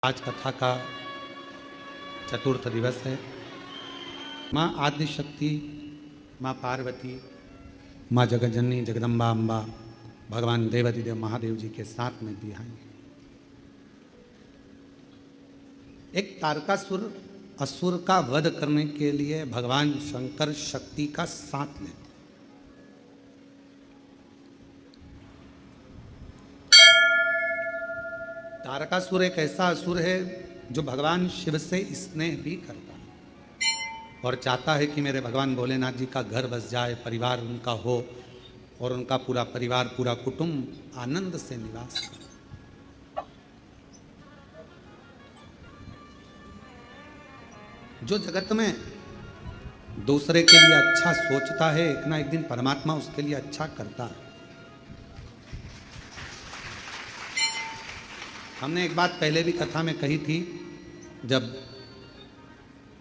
आज कथा का चतुर्थ दिवस है। माँ आदिशक्ति, माँ पार्वती, माँ जगज्जननी जगदम्बा अम्बा, भगवान देवाधिदेव महादेव जी के साथ में भी आए। एक तारकासुर असुर का वध करने के लिए भगवान शंकर शक्ति का साथ लेते। तारकासुर एक ऐसा असुर है जो भगवान शिव से स्नेह भी करता है और चाहता है कि मेरे भगवान भोलेनाथ जी का घर बस जाए, परिवार उनका हो और उनका पूरा परिवार, पूरा कुटुंब आनंद से निवास करे। जो जगत में दूसरे के लिए अच्छा सोचता है, एक ना एक दिन परमात्मा उसके लिए अच्छा करता है। हमने एक बात पहले भी कथा में कही थी, जब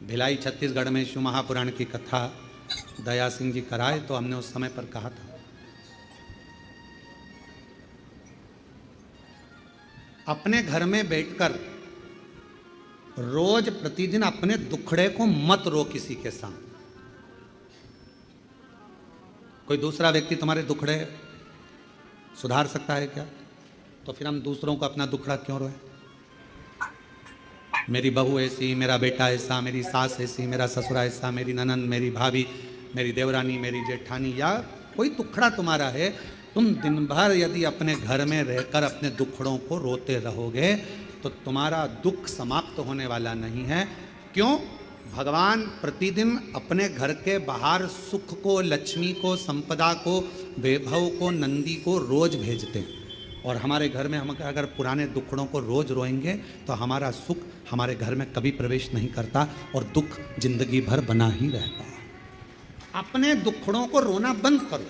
भिलाई छत्तीसगढ़ में शिव महापुराण की कथा दया सिंह जी कराए तो हमने उस समय पर कहा था, अपने घर में बैठकर रोज प्रतिदिन अपने दुखड़े को मत रो किसी के साथ। कोई दूसरा व्यक्ति तुम्हारे दुखड़े सुधार सकता है क्या? तो फिर हम दूसरों को अपना दुखड़ा क्यों रोए? मेरी बहू ऐसी, मेरा बेटा ऐसा, मेरी सास ऐसी, मेरा ससुरा ऐसा, मेरी ननंद, मेरी भाभी, मेरी देवरानी, मेरी जेठानी, या कोई दुखड़ा तुम्हारा है, तुम दिन भर यदि अपने घर में रहकर अपने दुखड़ों को रोते रहोगे तो तुम्हारा दुख समाप्त होने वाला नहीं है। क्यों? भगवान प्रतिदिन अपने घर के बाहर सुख को, लक्ष्मी को, संपदा को, वैभव को, नंदी को रोज भेजते हैं। और हमारे घर में हम अगर पुराने दुखड़ों को रोज रोएंगे तो हमारा सुख हमारे घर में कभी प्रवेश नहीं करता और दुख जिंदगी भर बना ही रहता है। अपने दुखड़ों को रोना बंद करो,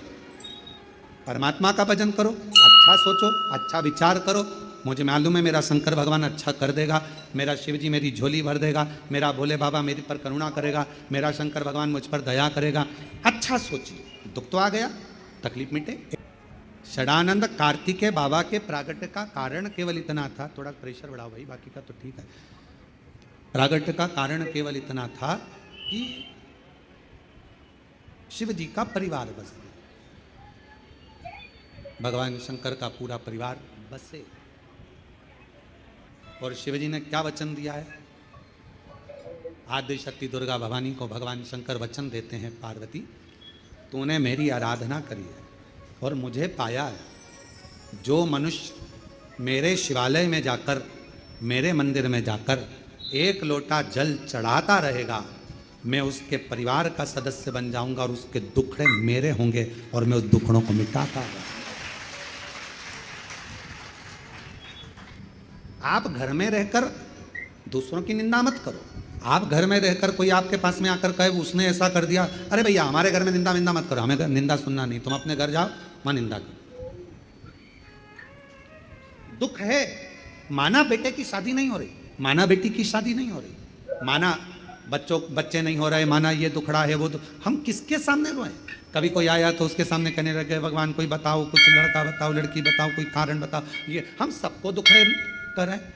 परमात्मा का भजन करो, अच्छा सोचो, अच्छा विचार करो। मुझे मालूम है मेरा शंकर भगवान अच्छा कर देगा, मेरा शिव जी मेरी झोली भर देगा, मेरा भोले बाबा मेरे पर करुणा करेगा, मेरा शंकर भगवान मुझ पर दया करेगा। अच्छा सोचिए, दुख तो आ गया, तकलीफ मिटे। षडानंद कार्तिकेय बाबा के प्रागट्य का कारण केवल इतना था, थोड़ा प्रेशर बढ़ाओ भाई, बाकी का तो ठीक है। प्रागट्य का कारण केवल इतना था कि शिव जी का परिवार बस गया, भगवान शंकर का पूरा परिवार बसे। और शिव जी ने क्या वचन दिया है? आदि शक्ति दुर्गा भवानी को भगवान शंकर वचन देते हैं, पार्वती तूने मेरी आराधना करी है और मुझे पाया है। जो मनुष्य मेरे शिवालय में जाकर, मेरे मंदिर में जाकर एक लोटा जल चढ़ाता रहेगा, मैं उसके परिवार का सदस्य बन जाऊंगा और उसके दुखड़े मेरे होंगे और मैं उस दुखड़ों को मिटाता रहूंगा। आप घर में रहकर दूसरों की निंदा मत करो। आप घर में रहकर कोई आपके पास में आकर कहे उसने ऐसा कर दिया, अरे भैया हमारे घर में निंदा विंदा मत करो, हमें निंदा सुनना नहीं, तुम अपने घर जाओ, वहां निंदा करो। दुख है, माना बेटे की शादी नहीं हो रही, माना बेटी की शादी नहीं हो रही, माना बच्चे नहीं हो रहे, माना ये दुखड़ा है वो हम किसके सामने रोए? कभी कोई आया तो उसके सामने कहने लगे भगवान कोई बताओ, कुछ लड़का बताओ, लड़की बताओ, कोई कारण बताओ। ये हम सबको दुखड़े कर रहे हैं।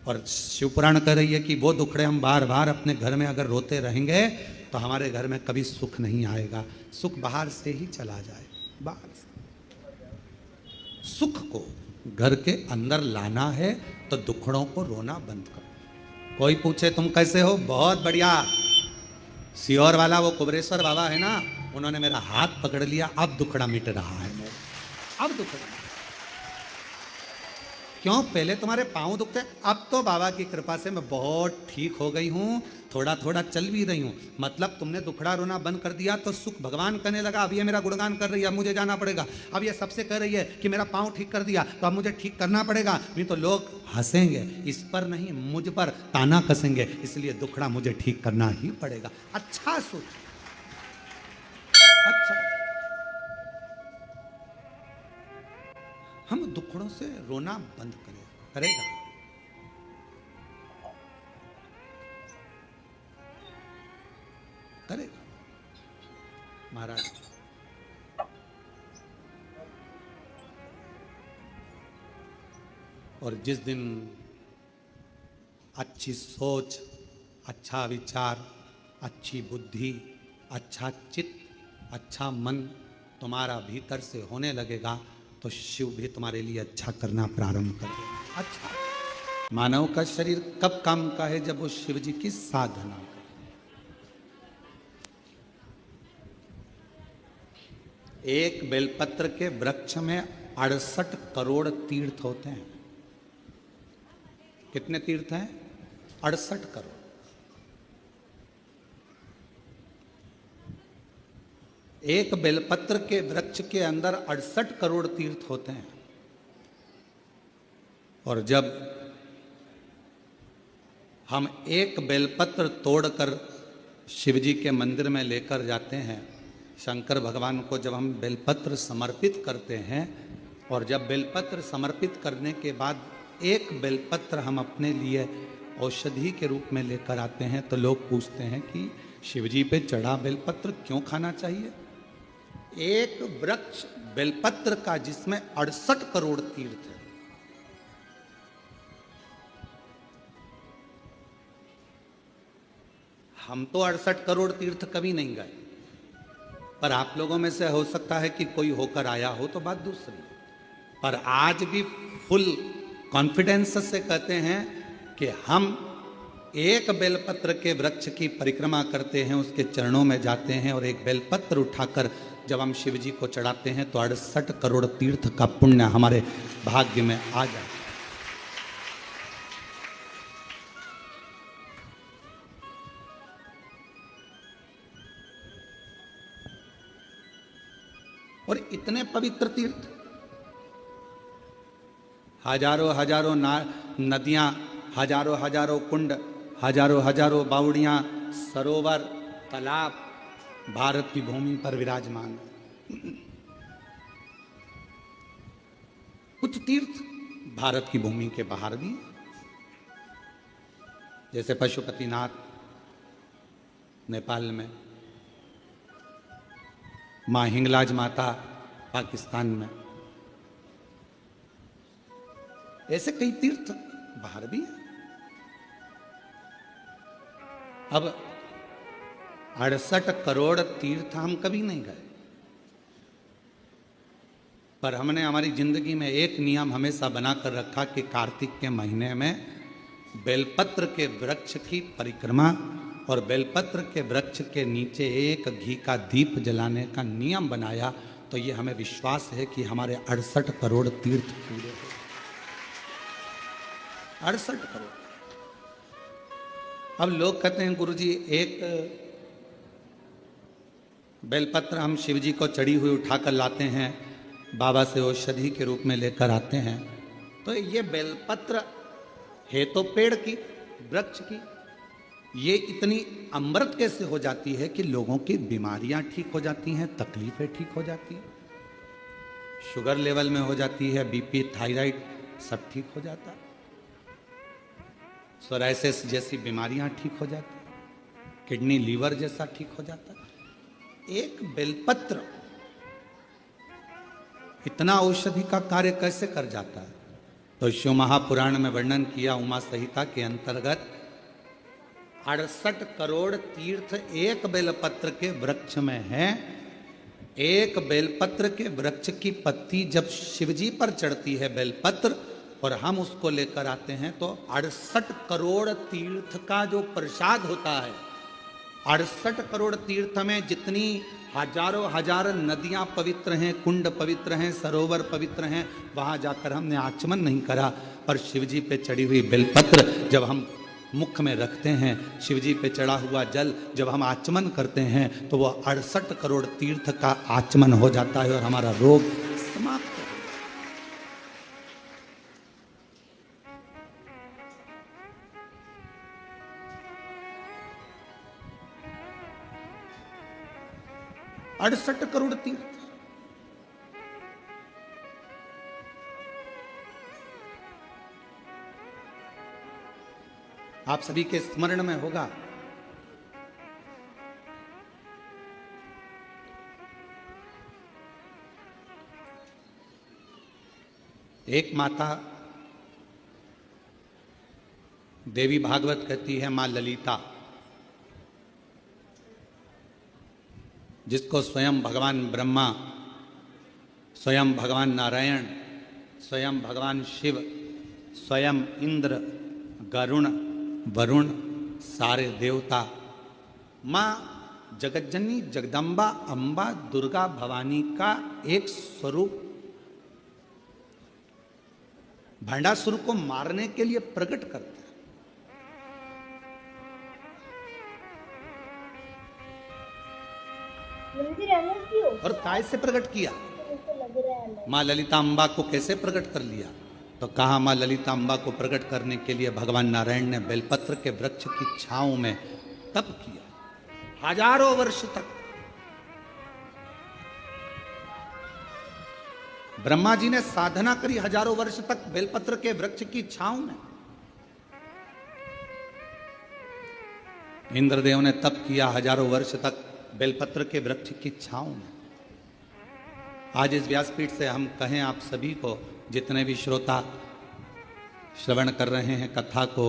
और शिवपुराण कह रही है कि वो दुखड़े हम बार बार अपने घर में अगर रोते रहेंगे तो हमारे घर में कभी सुख नहीं आएगा, सुख बाहर से ही चला जाए। बाहर से सुख को घर के अंदर लाना है तो दुखड़ों को रोना बंद करो। कोई पूछे तुम कैसे हो? बहुत बढ़िया। सियोर वाला वो कुबरेश्वर बाबा है ना, उन्होंने मेरा हाथ पकड़ लिया, अब दुखड़ा मिट रहा है मेरा, अब दुखड़ा। क्यों? पहले तुम्हारे पांव दुखते, अब तो बाबा की कृपा से मैं बहुत ठीक हो गई हूँ, थोड़ा थोड़ा चल भी रही हूँ। मतलब तुमने दुखड़ा रोना बंद कर दिया तो सुख भगवान करने लगा। अब ये मेरा गुणगान कर रही है, अब मुझे जाना पड़ेगा। अब ये सबसे कह रही है कि मेरा पांव ठीक कर दिया तो अब मुझे ठीक करना पड़ेगा, नहीं तो लोग हंसेंगे, इस पर नहीं मुझ पर ताना कसेंगे, इसलिए दुखड़ा मुझे ठीक करना ही पड़ेगा। अच्छा सोच, अच्छा। हम दुखड़ों से रोना बंद करेगा। करेगा महाराज। और जिस दिन अच्छी सोच, अच्छा विचार, अच्छी बुद्धि, अच्छा चित्त, अच्छा मन तुम्हारा भीतर से होने लगेगा तो शिव भी तुम्हारे लिए अच्छा करना प्रारंभ कर देगा। अच्छा, मानव का शरीर कब काम का है? जब वो शिव जी की साधना करे। एक बेलपत्र के वृक्ष में 68 करोड़ तीर्थ होते हैं। कितने तीर्थ हैं? 68 करोड़। एक बेलपत्र के वृक्ष के अंदर 68 करोड़ तीर्थ होते हैं। और जब हम एक बेलपत्र तोड़कर शिवजी के मंदिर में लेकर जाते हैं, शंकर भगवान को जब हम बेलपत्र समर्पित करते हैं, और जब बेलपत्र समर्पित करने के बाद एक बेलपत्र हम अपने लिए औषधि के रूप में लेकर आते हैं, तो लोग पूछते हैं कि शिवजी पे चढ़ा बेलपत्र क्यों खाना चाहिए? एक वृक्ष बेलपत्र का जिसमें 68 करोड़ तीर्थ है। हम तो 68 करोड़ तीर्थ कभी नहीं गए, पर आप लोगों में से हो सकता है कि कोई होकर आया हो तो बात दूसरी। पर आज भी फुल कॉन्फिडेंस से कहते हैं कि हम एक बेलपत्र के वृक्ष की परिक्रमा करते हैं, उसके चरणों में जाते हैं और एक बेलपत्र उठाकर जब हम शिव जी को चढ़ाते हैं तो 68 करोड़ तीर्थ का पुण्य हमारे भाग्य में आ जाए। और इतने पवित्र तीर्थ, हजारों हजारों नदियां, हजारों हजारों कुंड, हजारों हजारों बावड़ियां, सरोवर, तालाब भारत की भूमि पर विराजमान है। कुछ तीर्थ भारत की भूमि के बाहर भी, जैसे पशुपतिनाथ नेपाल में, मां हिंगलाज माता पाकिस्तान में, ऐसे कई तीर्थ बाहर भी हैं। अब 68 करोड़ तीर्थ हम कभी नहीं गए, पर हमने हमारी जिंदगी में एक नियम हमेशा बनाकर रखा कि कार्तिक के महीने में बेलपत्र के वृक्ष की परिक्रमा और बेलपत्र के वृक्ष के नीचे एक घी का दीप जलाने का नियम बनाया। तो ये हमें विश्वास है कि हमारे 68 करोड़ तीर्थ पूरे हो। 68 करोड़। अब लोग कहते हैं गुरुजी एक बेलपत्र हम शिवजी को चढ़ी हुई उठाकर लाते हैं, बाबा से औषधि के रूप में लेकर आते हैं, तो ये बेलपत्र है तो पेड़ की, वृक्ष की, ये इतनी अमृत कैसे हो जाती है कि लोगों की बीमारियां ठीक हो जाती हैं, तकलीफें ठीक हो जाती हैं, शुगर लेवल में हो जाती है, बीपी, थायराइड सब ठीक हो जाता है, सोराइसिस जैसी बीमारियां ठीक हो जाती है, किडनी लीवर जैसा ठीक हो जाता है। एक बेलपत्र इतना औषधि का कार्य कैसे कर जाता है? तो शिव महापुराण में वर्णन किया, उमा संहिता के अंतर्गत 68 करोड़ तीर्थ एक बेलपत्र के वृक्ष में है। एक बेलपत्र के वृक्ष की पत्ती जब शिवजी पर चढ़ती है बेलपत्र और हम उसको लेकर आते हैं तो 68 करोड़ तीर्थ का जो प्रसाद होता है, 68 करोड़ तीर्थ में जितनी हजारों हजार नदियां पवित्र हैं, कुंड पवित्र हैं, सरोवर पवित्र हैं, वहां जाकर हमने आचमन नहीं करा, पर शिवजी पे चढ़ी हुई बेलपत्र जब हम मुख में रखते हैं, शिवजी पे चढ़ा हुआ जल जब हम आचमन करते हैं तो वह 68 करोड़ तीर्थ का आचमन हो जाता है और हमारा रोग समाप्त हो। 68 करोड़ तीर्थ। आप सभी के स्मरण में होगा, एक माता देवी भागवत कहती है माँ ललिता, जिसको स्वयं भगवान ब्रह्मा, स्वयं भगवान नारायण, स्वयं भगवान शिव, स्वयं इंद्र, गरुण, वरुण, सारे देवता, माँ जगज्जननी जगदम्बा अम्बा दुर्गा भवानी का एक स्वरूप भंडासुर को मारने के लिए प्रकट करते हैं। और काय से प्रकट किया? माँ ललिता अम्बा को कैसे प्रकट कर लिया? तो कहा माँ ललिता अम्बा को प्रकट करने के लिए भगवान नारायण ने बेलपत्र के वृक्ष की छांव में तप किया, हजारों वर्ष तक। ब्रह्मा जी ने साधना करी हजारों वर्ष तक बेलपत्र के वृक्ष की छांव में। इंद्रदेव ने तप किया हजारों वर्ष तक बेलपत्र के वृक्ष की छांव में। आज इस व्यासपीठ से हम कहें आप सभी को, जितने भी श्रोता श्रवण कर रहे हैं कथा को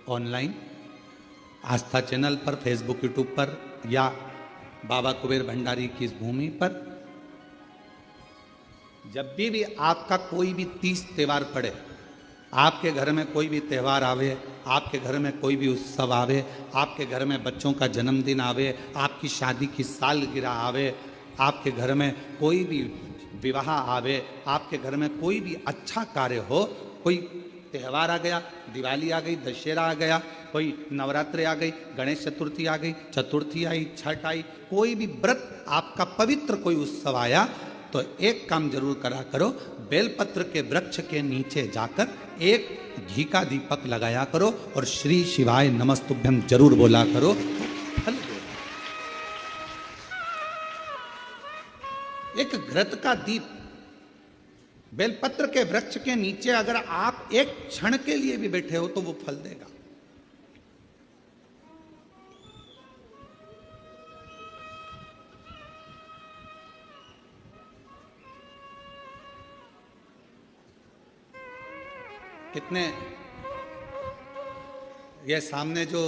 ऑनलाइन, आस्था चैनल पर, फेसबुक, यूट्यूब पर या बाबा कुबेर भंडारी की इस भूमि पर, जब भी आपका कोई भी तीज त्योहार पड़े, आपके घर में कोई भी त्यौहार आवे, आपके घर में कोई भी उत्सव आवे, आपके घर में बच्चों का जन्मदिन आवे, आपकी शादी की सालगिरह आवे, आपके घर में कोई भी विवाह आवे, आपके घर में कोई भी अच्छा कार्य हो, कोई त्यौहार आ गया, दिवाली आ गई, दशहरा आ गया, कोई नवरात्रि आ गई, गणेश चतुर्थी आ गई, चतुर्थी आई, छठ आई, कोई भी व्रत आपका पवित्र कोई उत्सव आया, तो एक काम जरूर करा करो, बेलपत्र के वृक्ष के नीचे जाकर एक घी का दीपक लगाया करो और श्री शिवाय नमस्तुभ्यम जरूर बोला करो, फल दो। एक घृत का दीप बेलपत्र के वृक्ष के नीचे अगर आप एक क्षण के लिए भी बैठे हो तो वो फल देगा। कितने ये सामने जो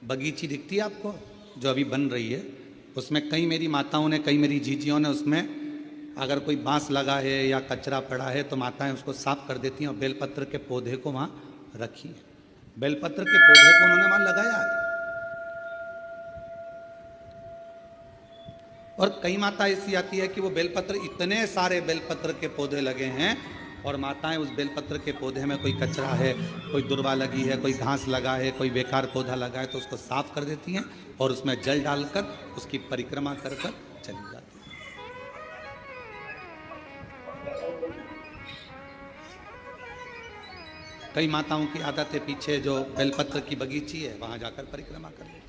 बगीची दिखती है आपको, जो अभी बन रही है, उसमें कई मेरी माताओं ने, कई मेरी जीजियों ने उसमें अगर कोई बांस लगा है या कचरा पड़ा है तो माताएं उसको साफ कर देती हैं और बेलपत्र के पौधे को वहां रखी है। बेलपत्र के पौधे को उन्होंने वहां लगाया है। और कई माता ऐसी आती है कि वो बेलपत्र, इतने सारे बेलपत्र के पौधे लगे हैं और माताएं उस बेलपत्र के पौधे में कोई कचरा है, कोई दुर्वा लगी है, कोई घास लगा है, कोई बेकार पौधा लगा है, तो उसको साफ कर देती हैं और उसमें जल डालकर उसकी परिक्रमा कर कर चली जाती है। कई माताओं की आदत है, पीछे जो बेलपत्र की बगीची है वहां जाकर परिक्रमा कर लेती।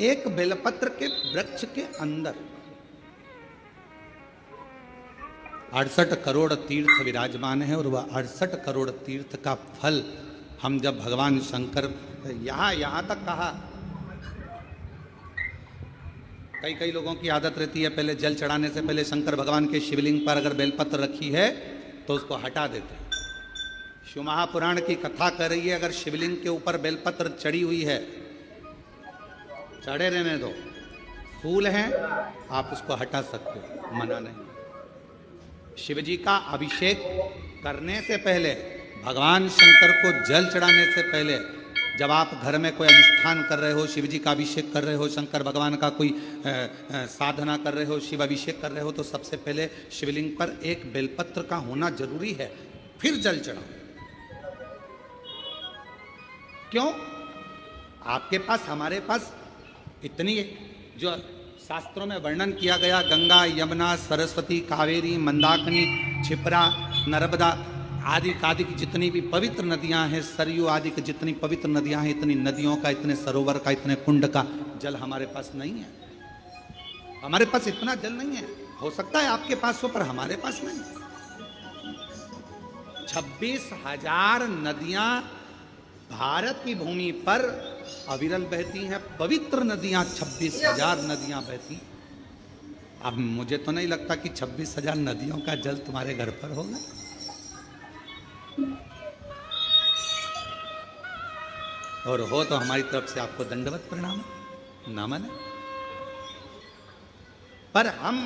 एक बेलपत्र के वृक्ष के अंदर 68 करोड़ तीर्थ विराजमान है और वह 68 करोड़ तीर्थ का फल हम जब भगवान शंकर, यहां तक कहा, कई लोगों की आदत रहती है पहले जल चढ़ाने से पहले शंकर भगवान के शिवलिंग पर अगर बेलपत्र रखी है तो उसको हटा देते हैं। शिव महापुराण की कथा कर रही है, अगर शिवलिंग के ऊपर बेलपत्र चढ़ी हुई है, चढ़े रहने दो, फूल हैं, आप उसको हटा सकते हो, मना नहीं। शिवजी का अभिषेक करने से पहले, भगवान शंकर को जल चढ़ाने से पहले, जब आप घर में कोई अनुष्ठान कर रहे हो, शिवजी का अभिषेक कर रहे हो, शंकर भगवान का कोई साधना कर रहे हो, शिव अभिषेक कर रहे हो, तो सबसे पहले शिवलिंग पर एक बेलपत्र का होना जरूरी है, फिर जल चढ़ाओ। क्यों? आपके पास, हमारे पास इतनी जो शास्त्रों में वर्णन किया गया, गंगा, यमुना, सरस्वती, कावेरी, मंदाकिनी, क्षिप्रा, नर्मदा आदि आदि की जितनी भी पवित्र नदियां हैं, सरयू आदि की जितनी पवित्र नदियां हैं, इतनी नदियों का, इतने सरोवर का, इतने कुंड का जल हमारे पास नहीं है। हमारे पास इतना जल नहीं है। हो सकता है आपके पास हो, पर हमारे पास नहीं। 26,000 नदियां भारत की भूमि पर अविरल बहती हैं, पवित्र नदियां 26,000 नदियां बहती। अब मुझे तो नहीं लगता कि 26,000 नदियों का जल तुम्हारे घर पर होगा। और हो तो हमारी तरफ से आपको दंडवत प्रणाम, नमन। पर हम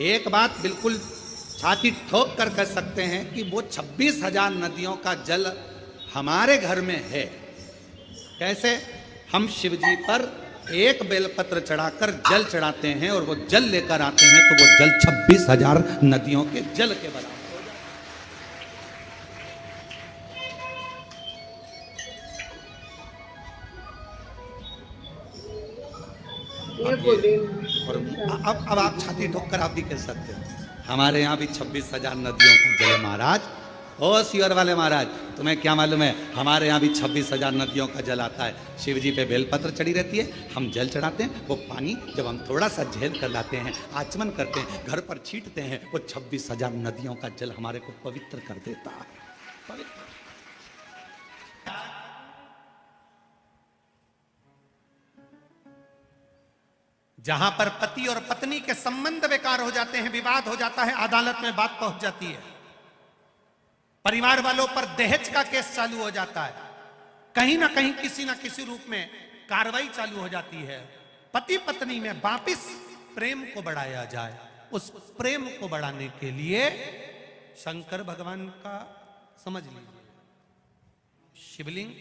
एक बात बिल्कुल छाती ठोक कर कह सकते हैं कि वो 26,000 नदियों का जल हमारे घर में है। कैसे? हम शिव जी पर एक बेलपत्र चढ़ाकर जल चढ़ाते हैं और वो जल लेकर आते हैं तो वो जल 26,000 नदियों के जल के बराबर हो जाता है। और अब आप छाती ठोककर आप भी कह सकते हो हमारे यहाँ भी 26,000 नदियों का जल है महाराज। ओ सियोर वाले महाराज, तुम्हें क्या मालूम है, हमारे यहाँ भी 26,000 नदियों का जल आता है। शिव जी पे बेलपत्र चढ़ी रहती है, हम जल चढ़ाते हैं, वो पानी जब हम थोड़ा सा झेल कर लाते हैं, आचमन करते हैं, घर पर छींटते हैं, वो 26,000 नदियों का जल हमारे को पवित्र कर देता है। पवित्र। जहां पर पति और पत्नी के संबंध बेकार हो जाते हैं, विवाद हो जाता है, अदालत में बात पहुंच जाती है, परिवार वालों पर दहेज का केस चालू हो जाता है, कहीं ना कहीं किसी ना किसी रूप में कार्रवाई चालू हो जाती है, पति पत्नी में वापिस प्रेम को बढ़ाया जाए, उस प्रेम को बढ़ाने के लिए शंकर भगवान का समझ लीजिए शिवलिंग,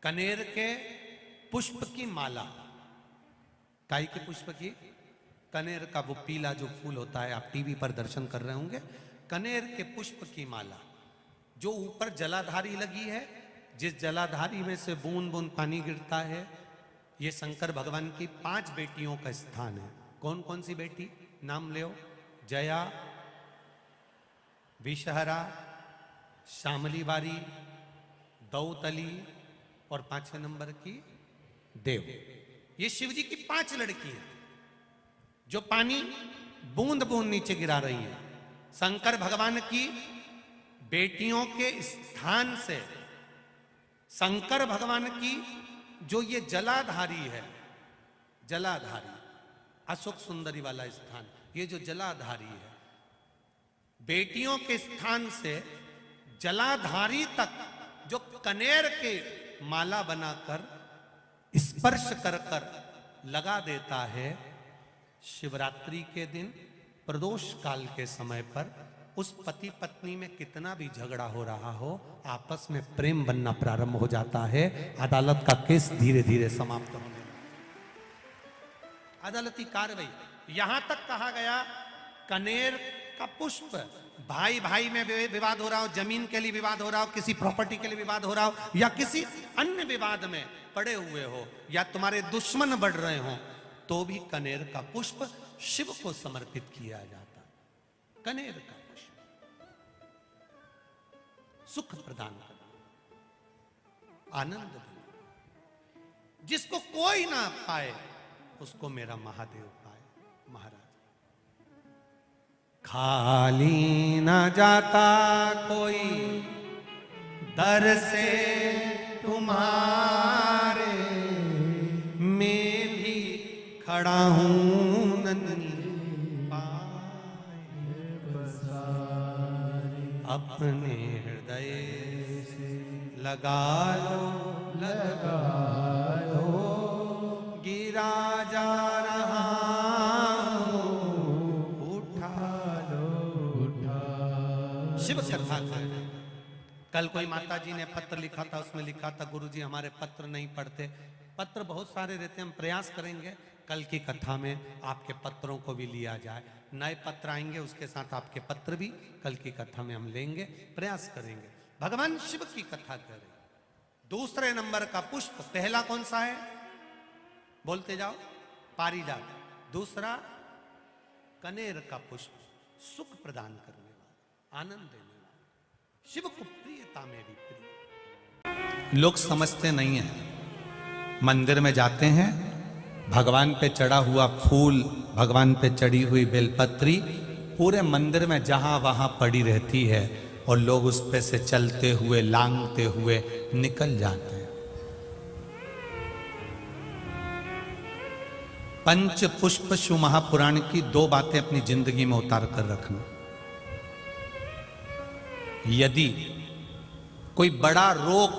कनेर के पुष्प की माला, काई के पुष्प की, कनेर का वो पीला जो फूल होता है, आप टीवी पर दर्शन कर रहे होंगे, कनेर के पुष्प की माला जो ऊपर जलाधारी लगी है, जिस जलाधारी में से बूंद बूंद पानी गिरता है, ये शंकर भगवान की 5 बेटियों का स्थान है। कौन कौन सी बेटी? नाम ले, जया, विषहरा, श्यामली बारी, दौतली और 5वें नंबर की देव। ये शिव जी की 5 लड़की है जो पानी बूंद बूंद नीचे गिरा रही है। शंकर भगवान की बेटियों के स्थान से शंकर भगवान की जो ये जलाधारी है, जलाधारी अशोक सुंदरी वाला स्थान, ये जो जलाधारी है, बेटियों के स्थान से जलाधारी तक जो कनेर के माला बनाकर स्पर्श कर कर लगा देता है, शिवरात्रि के दिन प्रदोष काल के समय पर उस पति पत्नी में कितना भी झगड़ा हो रहा हो, आपस में प्रेम बनना प्रारंभ हो जाता है। अदालत का केस धीरे धीरे समाप्त होने लगता है। अदालती कार्रवाई, यहां तक कहा गया कनेर का पुष्प, भाई भाई में विवाद हो रहा हो, जमीन के लिए विवाद हो रहा हो, किसी प्रॉपर्टी के लिए विवाद हो रहा हो, या किसी अन्य विवाद में पड़े हुए हो, या तुम्हारे दुश्मन बढ़ रहे हो, तो भी कनेर का पुष्प शिव को समर्पित किया जाता। कनेर का पुष्प सुख प्रदान करना, आनंद देना, जिसको कोई ना पाए उसको मेरा महादेव पाए। महाराज, खाली ना जाता कोई दर से तुम्हारे, मैं भी खड़ा हूं नन्ही पाए बसारे, अपने हृदय से लगा लो, लगा लो, गिरा जा रहा शिव कथा कर। कल कोई माता जी ने पत्र लिखा था, उसमें लिखा था गुरुजी हमारे पत्र नहीं पढ़ते। पत्र बहुत सारे रहते हैं, हम प्रयास करेंगे कल की कथा में आपके पत्रों को भी लिया जाए। नए पत्र आएंगे, उसके साथ आपके पत्र भी कल की कथा में हम लेंगे, प्रयास करेंगे। भगवान शिव की कथा करें। दूसरे नंबर का पुष्प, पहला कौन सा है बोलते जाओ? पारिजात। दूसरा कनेर का पुष्प, सुख प्रदान करने वाला, आनंद देने वाला, शिव को प्रियता में भी प्रिय। लोग समझते नहीं है, मंदिर में जाते हैं, भगवान पे चढ़ा हुआ फूल, भगवान पे चढ़ी हुई बेलपत्री पूरे मंदिर में जहां वहां पड़ी रहती है, और लोग उस पे से चलते हुए लांघते हुए निकल जाते हैं। पंच पुष्प शिव महापुराण की 2 बातें अपनी जिंदगी में उतार कर रखना। यदि कोई बड़ा रोग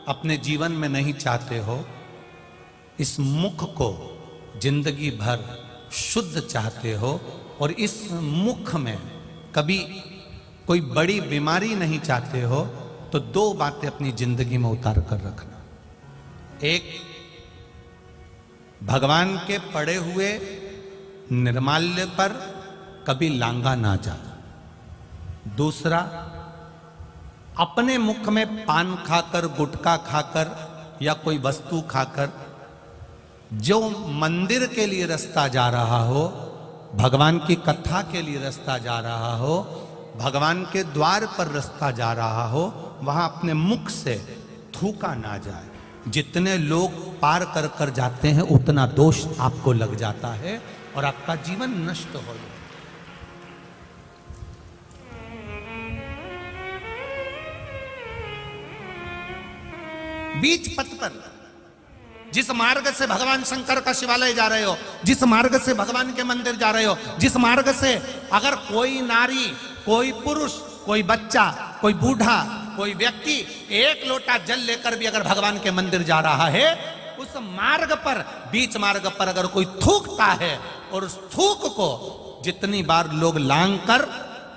अपने जीवन में नहीं चाहते हो, इस मुख को जिंदगी भर शुद्ध चाहते हो और इस मुख में कभी कोई बड़ी बीमारी नहीं चाहते हो, तो दो बातें अपनी जिंदगी में उतार कर रखना। एक, भगवान के पड़े हुए निर्माल्य पर कभी लांगा ना जा। दूसरा, अपने मुख में पान खाकर, गुटखा खाकर या कोई वस्तु खाकर जो मंदिर के लिए रास्ता जा रहा हो, भगवान की कथा के लिए रास्ता जा रहा हो, भगवान के द्वार पर रास्ता जा रहा हो, वहां अपने मुख से थूका ना जाए। जितने लोग पार कर कर जाते हैं उतना दोष आपको लग जाता है और आपका जीवन नष्ट हो जाता है। बीच पथ पर, जिस मार्ग से भगवान शंकर का शिवालय जा रहे हो, जिस मार्ग से भगवान के मंदिर जा रहे हो, जिस मार्ग से अगर कोई नारी, कोई पुरुष, कोई बच्चा, कोई बूढ़ा, कोई व्यक्ति एक लोटा जल लेकर भी अगर भगवान के मंदिर जा रहा है, उस मार्ग पर, बीच मार्ग पर अगर कोई थूकता है और उस थूक को जितनी बार लोग लांग कर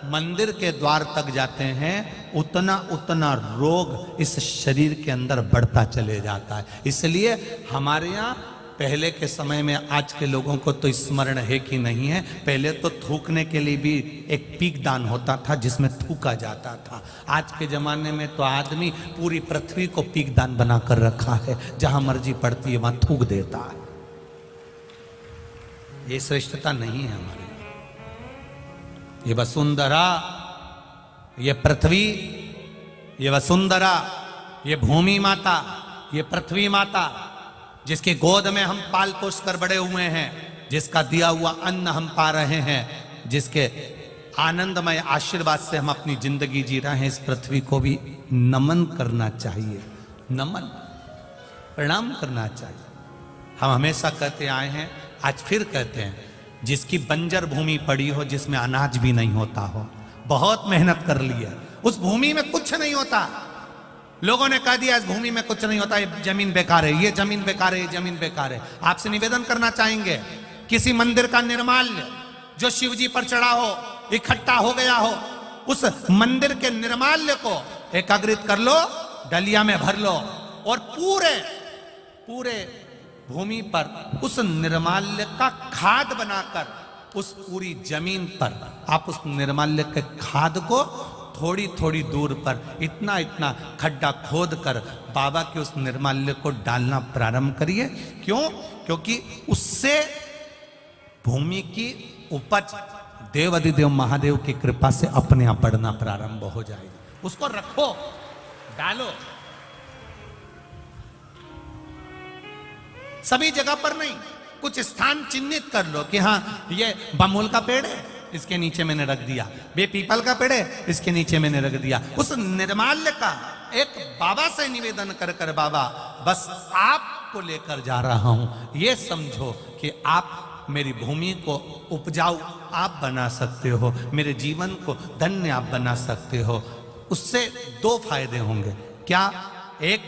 मंदिर के द्वार तक जाते हैं, उतना उतना रोग इस शरीर के अंदर बढ़ता चले जाता है। इसलिए हमारे यहाँ पहले के समय में, आज के लोगों को तो स्मरण है कि नहीं है, पहले तो थूकने के लिए भी एक पीकदान होता था जिसमें थूका जाता था। आज के जमाने में तो आदमी पूरी पृथ्वी को पीकदान बना कर रखा है, जहां मर्जी पड़ती है वहां थूक देता है। ये श्रेष्ठता नहीं है हमारे। ये वसुंधरा, ये पृथ्वी, ये वसुंधरा, ये भूमि माता, ये पृथ्वी माता, जिसकी गोद में हम पाल पोस कर बड़े हुए हैं, जिसका दिया हुआ अन्न हम पा रहे हैं, जिसके आनंदमय आशीर्वाद से हम अपनी जिंदगी जी रहे हैं, इस पृथ्वी को भी नमन करना चाहिए। नमन, प्रणाम करना चाहिए। हम हमेशा कहते आए हैं, आज फिर कहते हैं, जिसकी बंजर भूमि पड़ी हो, जिसमें अनाज भी नहीं होता हो, बहुत मेहनत कर ली है, उस भूमि में कुछ नहीं होता, लोगों ने कह दिया इस भूमि में कुछ नहीं होता, ये जमीन बेकार है, ये जमीन बेकार है, ये जमीन बेकार है। आपसे निवेदन करना चाहेंगे, किसी मंदिर का निर्माल्य जो शिव जी पर चढ़ा हो, इकट्ठा हो गया हो, उस मंदिर के निर्माल्य को एकाग्रित कर लो, डलिया में भर लो और पूरे पूरे भूमि पर उस निर्माल्य का खाद बनाकर, उस पूरी जमीन पर आप उस निर्माल्य के खाद को थोड़ी थोड़ी दूर पर इतना इतना खड्डा खोद कर बाबा के उस निर्माल्य को डालना प्रारंभ करिए। क्यों? क्योंकि उससे भूमि की उपज देव अधिदेव महादेव की कृपा से अपने आप बढ़ना प्रारंभ हो जाएगी। उसको रखो, डालो, सभी जगह पर नहीं, कुछ स्थान चिन्हित कर लो कि हाँ ये बमूल का पेड़ है, इसके नीचे मैंने रख दिया, बे पीपल का पेड़ है, इसके नीचे मैंने रख दिया। उस निर्माल्य का एक बाबा से निवेदन कर कर, बाबा बस आपको लेकर जा रहा हूं, ये समझो कि आप मेरी भूमि को उपजाऊ आप बना सकते हो, मेरे जीवन को धन्य आप बना सकते हो। उससे दो फायदे होंगे। क्या? एक,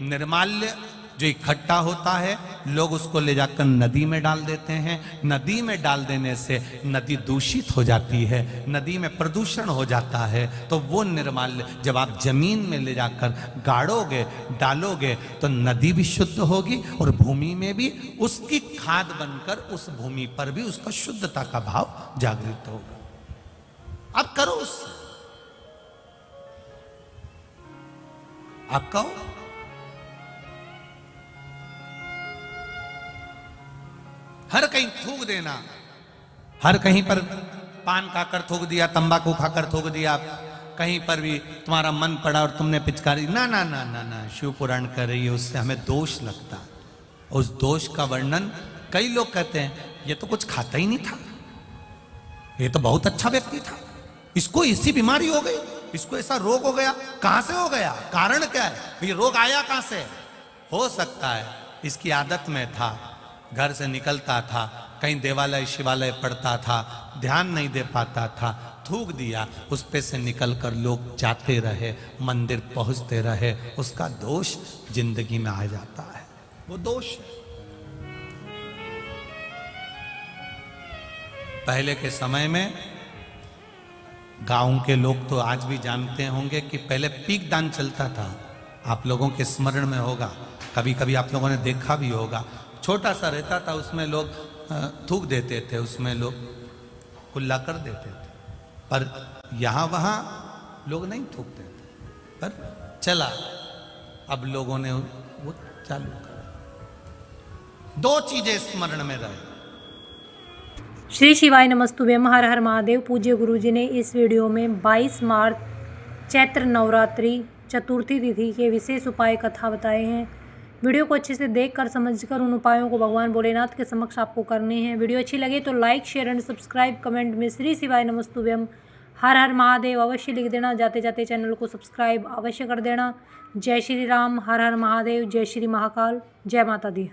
निर्माल्य जो इकट्ठा होता है, लोग उसको ले जाकर नदी में डाल देते हैं, नदी में डाल देने से नदी दूषित हो जाती है, नदी में प्रदूषण हो जाता है। तो वो निर्माल्य जब आप जमीन में ले जाकर गाड़ोगे, डालोगे, तो नदी भी शुद्ध होगी और भूमि में भी उसकी खाद बनकर उस भूमि पर भी उसका शुद्धता का भाव जागृत होगा। अब करो उससे, आप कहो, हर कहीं थूक देना, हर कहीं पर पान खाकर थूक दिया, तंबाकू खाकर थूक दिया, कहीं पर भी तुम्हारा मन पड़ा और तुमने पिचकारी, ना ना ना ना ना, शिव पुराण कर रही है, उससे हमें दोष लगता। उस दोष का वर्णन कई लोग कहते हैं, ये तो कुछ खाता ही नहीं था, ये तो बहुत अच्छा व्यक्ति था, इसको ऐसी बीमारी हो गई, इसको ऐसा रोग हो गया। कहां से हो गया? कारण क्या है? ये रोग आया कहां से? हो सकता है इसकी आदत में था, घर से निकलता था, कहीं देवालय शिवालय पड़ता था, ध्यान नहीं दे पाता था, थूक दिया, उस पे से निकल कर लोग जाते रहे, मंदिर पहुंचते रहे, उसका दोष जिंदगी में आ जाता है, वो दोष है। पहले के समय में गांव के लोग तो आज भी जानते होंगे कि पहले पीक दान चलता था, आप लोगों के स्मरण में होगा, कभी कभी आप लोगों ने देखा भी होगा, छोटा सा रहता था, उसमें लोग थूक देते थे, उसमें लोग कुल्ला कर देते थे, पर यहाँ वहाँ लोग नहीं थूकते थे, पर चला, अब लोगों ने वो चालू कर। दो चीजें स्मरण में रहे। श्री शिवाय नमस्तुभ्यम, हर हर महादेव। पूज्य गुरुजी ने इस वीडियो में 22 मार्च चैत्र नवरात्रि चतुर्थी तिथि के विशेष उपाय कथा बताए हैं। वीडियो को अच्छे से देखकर समझकर उन उपायों को भगवान भोलेनाथ के समक्ष आपको करने हैं। वीडियो अच्छी लगे तो like share and subscribe, comment में श्री शिवाय नमस्तुभ्यम हर हर महादेव अवश्य लिख देना। जाते जाते चैनल को सब्सक्राइब अवश्य कर देना। जय श्री राम, हर हर महादेव, जय श्री महाकाल, जय माता दी।